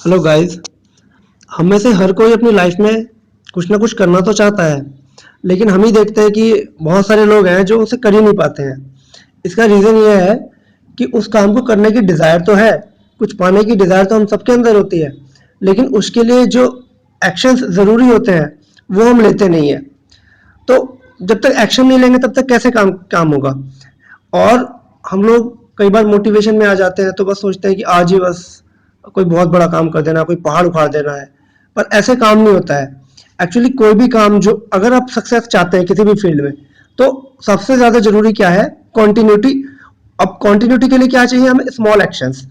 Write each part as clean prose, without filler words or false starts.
Hello guys. हम में से हर कोई अपनी लाइफ में कुछ ना कुछ करना तो चाहता है, लेकिन हम ही देखते हैं कि बहुत सारे लोग हैं जो उसे कर ही नहीं पाते हैं। इसका रीज़न ये है कि उस काम को करने की डिज़ायर तो है, कुछ पाने की डिज़ायर तो हम सबके अंदर होती है, लेकिन उसके लिए जो एक्शंस ज़रूरी होते हैं वो हम लेते नहीं हैं। तो जब तक एक्शन नहीं लेंगे तब तक कैसे काम काम होगा। और हम लोग कई बार मोटिवेशन में आ जाते हैं तो बस सोचते हैं कि आज ही बस कोई बहुत बड़ा काम कर देना, कोई पहाड़ उखाड़ देना है। पर ऐसे काम नहीं होता है। एक्चुअली कोई भी काम, जो अगर आप सक्सेस चाहते हैं किसी भी फील्ड में, तो सबसे ज़्यादा ज़रूरी क्या है? कॉन्टिन्यूटी। अब कॉन्टिन्यूटी के लिए क्या चाहिए हमें? Small actions.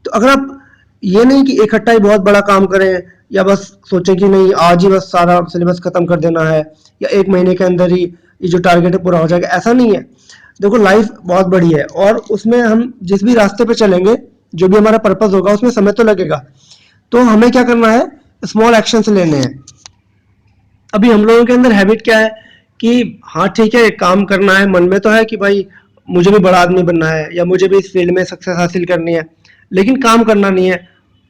तो अगर आप ये नहीं कि इकट्ठा ही बहुत बड़ा काम करें, या बस सोचें कि नहीं आज ही बस सारा सिलेबस खत्म कर देना है, या एक महीने के अंदर ही ये जो टारगेट है पूरा हो जाएगा, ऐसा नहीं है। देखो, लाइफ बहुत बड़ी है और उसमें हम जिस भी रास्ते पे चलेंगे, जो भी हमारा पर्पस होगा, उसमें समय तो लगेगा। तो हमें क्या करना है? स्मॉल एक्शंस लेने हैं। अभी हम लोगों के अंदर हैबिट क्या है कि हाँ ठीक है, एक काम करना है, मन में तो है कि भाई मुझे भी बड़ा आदमी बनना है या मुझे भी इस फील्ड में सक्सेस हासिल करनी है, लेकिन काम करना नहीं है।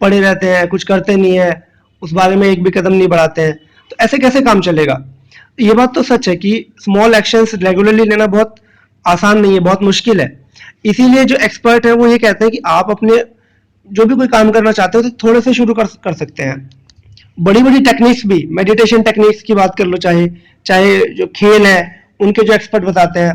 पड़े रहते हैं, कुछ करते नहीं है, उस बारे में एक भी कदम नहीं बढ़ाते हैं। तो ऐसे कैसे काम चलेगा? ये बात तो सच है कि स्मॉल एक्शंस रेगुलरली लेना बहुत आसान नहीं है, बहुत मुश्किल है। इसीलिए जो एक्सपर्ट है वो ये कहते हैं कि आप अपने जो भी कोई काम करना चाहते हो तो थोड़े से शुरू कर सकते हैं। बड़ी बड़ी टेक्निक्स भी, मेडिटेशन टेक्निक्स की बात कर लो, चाहे चाहे जो खेल है उनके जो एक्सपर्ट बताते हैं,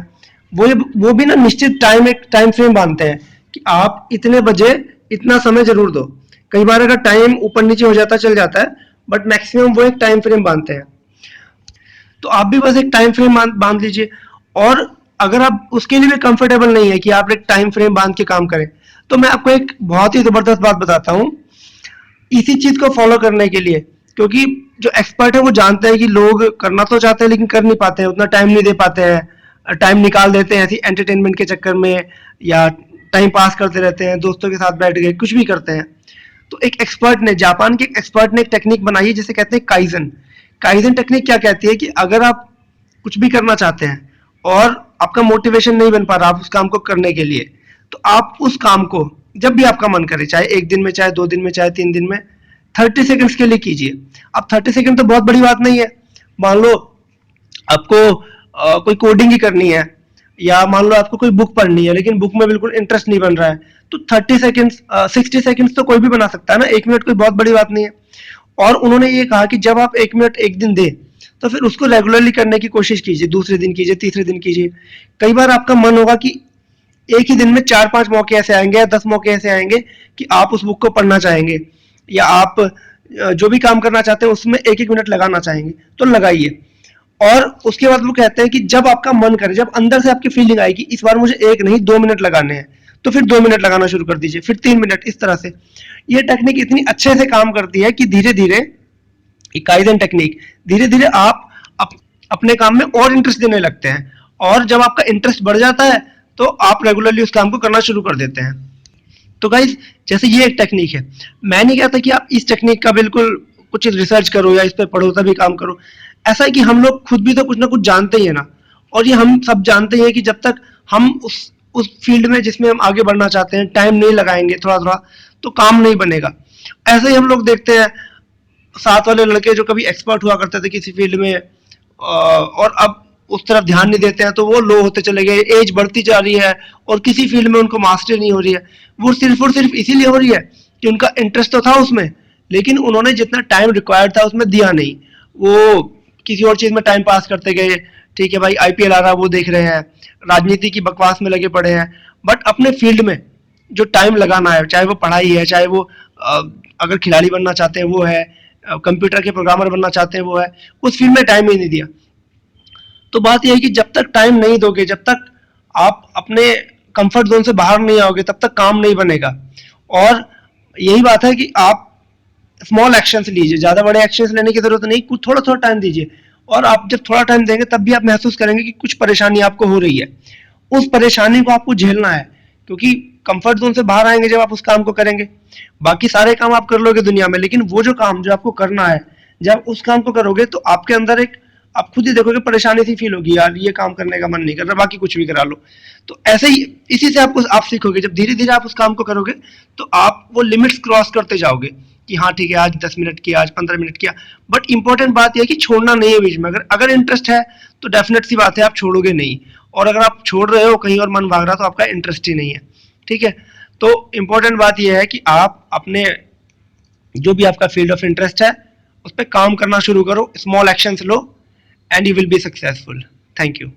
वो भी ना निश्चित एक टाइम फ्रेम बांधते हैं कि आप इतने बजे इतना समय जरूर दो। कई बार अगर टाइम ऊपर नीचे हो जाता चल जाता है, बट मैक्सिमम वो एक टाइम फ्रेम बांधते हैं। तो आप भी बस एक टाइम फ्रेम बांध लीजिए। और अगर आप उसके लिए भी कंफर्टेबल नहीं है कि आप एक टाइम फ्रेम बांध के काम करें, तो मैं आपको एक बहुत ही जबरदस्त बात बताता हूँ इसी चीज को फॉलो करने के लिए। क्योंकि जो एक्सपर्ट है वो जानते हैं कि लोग करना तो चाहते हैं लेकिन कर नहीं पाते हैं, उतना टाइम नहीं दे पाते हैं, टाइम निकाल देते हैं ऐसी एंटरटेनमेंट के चक्कर में, या टाइम पास करते रहते हैं, दोस्तों के साथ बैठ गए, कुछ भी करते हैं। तो एक एक्सपर्ट ने, जापान के एक एक्सपर्ट ने एक टेक्निक बनाई है जिसे कहते हैं काइजन। काइजन टेक्निक क्या कहती है कि अगर आप कुछ भी करना चाहते हैं और आपका मोटिवेशन नहीं बन पा रहा आप उस काम को करने के लिए, तो आप उस काम को जब भी आपका मन करे, चाहे एक दिन में, चाहे 2 दिन में, चाहे 3 दिन में, 30 सेकंड्स के लिए कीजिए। अब 30 सेकंड तो बहुत बड़ी बात नहीं है। मान लो आपको कोई कोडिंग ही करनी है, या मान लो आपको कोई बुक पढ़नी है लेकिन बुक में बिल्कुल इंटरेस्ट नहीं बन रहा है, तो 30 सेकंड्स 60 सेकंड्स तो कोई भी बना सकता है ना, 1 मिनट कोई बहुत बड़ी बात नहीं है। और उन्होंने ये कहा कि जब आप 1 मिनट एक दिन दे, तो फिर उसको रेगुलरली करने की कोशिश कीजिए, दूसरे दिन कीजिए, तीसरे दिन कीजिए। कई बार आपका मन होगा कि एक ही दिन में 4-5 मौके ऐसे आएंगे या 10 मौके ऐसे आएंगे कि आप उस बुक को पढ़ना चाहेंगे, या आप जो भी काम करना चाहते हैं उसमें एक एक मिनट लगाना चाहेंगे, तो लगाइए। और उसके बाद वो कहते हैं कि जब आपका मन करे, जब अंदर से आपकी फीलिंग आएगी इस बार मुझे 1 नहीं 2 मिनट लगाने हैं, तो फिर 2 मिनट लगाना शुरू कर दीजिए, फिर 3 मिनट, इस तरह से। ये टेक्निक इतनी अच्छे से काम करती है कि धीरे धीरे, काइजन टेक्निक, धीरे धीरे आप अप, अपने काम में और इंटरेस्ट देने लगते हैं। और जब आपका इंटरेस्ट बढ़ जाता है तो आप रेगुलरली उस काम को करना शुरू कर देते हैं। तो गाइज, जैसे ये एक टेक्निक है, मैं नहीं कहता कि आप इस टेक्निक का बिल्कुल कुछ रिसर्च करो या इस पर पढ़ो तभी काम करो। ऐसा है कि हम लोग खुद भी तो कुछ ना कुछ जानते ही है ना, और ये हम सब जानते हैं कि जब तक हम उस फील्ड में जिसमें हम आगे बढ़ना चाहते हैं टाइम नहीं लगाएंगे थोड़ा थोड़ा, तो काम नहीं बनेगा। ऐसे ही हम लोग देखते हैं साथ वाले लड़के जो कभी एक्सपर्ट हुआ करते थे किसी फील्ड में, और अब उस तरफ ध्यान नहीं देते हैं, तो वो लो होते चले गए, एज बढ़ती जा रही है और किसी फील्ड में उनको मास्टरी नहीं हो रही है। वो सिर्फ और सिर्फ इसीलिए हो रही है कि उनका इंटरेस्ट तो था उसमें, लेकिन उन्होंने जितना टाइम रिक्वायर्ड था उसमें दिया नहीं। वो किसी और चीज में टाइम पास करते गए। ठीक है भाई, आईपीएल आ रहा है वो देख रहे हैं, राजनीति की बकवास में लगे पड़े हैं, बट अपने फील्ड में जो टाइम लगाना है, चाहे वो पढ़ाई है, चाहे वो अगर खिलाड़ी बनना चाहते हैं वो है, कंप्यूटर के प्रोग्रामर बनना चाहते हैं वो है, उस फील्ड में टाइम ही नहीं दिया। तो बात यह है कि जब तक टाइम नहीं दोगे, जब तक आप अपने कंफर्ट जोन से बाहर नहीं आओगे, तब तक काम नहीं बनेगा। और यही बात है कि आप स्मॉल एक्शंस लीजिए, ज्यादा बड़े एक्शंस लेने की जरूरत नहीं, कुछ थोड़ा थोड़ा टाइम दीजिए। और आप जब थोड़ा टाइम देंगे तब भी आप महसूस करेंगे कि कुछ परेशानी आपको हो रही है। उस परेशानी को आपको झेलना है, क्योंकि कंफर्ट जोन से बाहर आएंगे जब आप उस काम को करेंगे। बाकी सारे काम आप कर लोगे दुनिया में, लेकिन वो जो काम जो आपको करना है, जब उस काम को करोगे तो आपके अंदर एक, आप खुद ही देखोगे परेशानी सी फील होगी, यार ये काम करने का मन नहीं कर रहा, बाकी कुछ भी करा लो। तो ऐसे ही इसी से आपको आप सीखोगे, जब धीरे धीरे आप उस काम को करोगे तो आप वो लिमिट्स क्रॉस करते जाओगे कि हाँ ठीक है आज 10 मिनट किया, आज 15 मिनट किया, बट इंपॉर्टेंट बात यह है कि छोड़ना नहीं है बीच में। अगर इंटरेस्ट है तो डेफिनेट सी बात है आप छोड़ोगे नहीं, और अगर आप छोड़ रहे हो कहीं और मन भाग रहा तो आपका इंटरेस्ट ही नहीं है। ठीक है, तो इंपॉर्टेंट बात यह है कि आप अपने जो भी आपका फील्ड ऑफ इंटरेस्ट है उस पर काम करना शुरू करो, small actions low, and you will be successful. Thank you.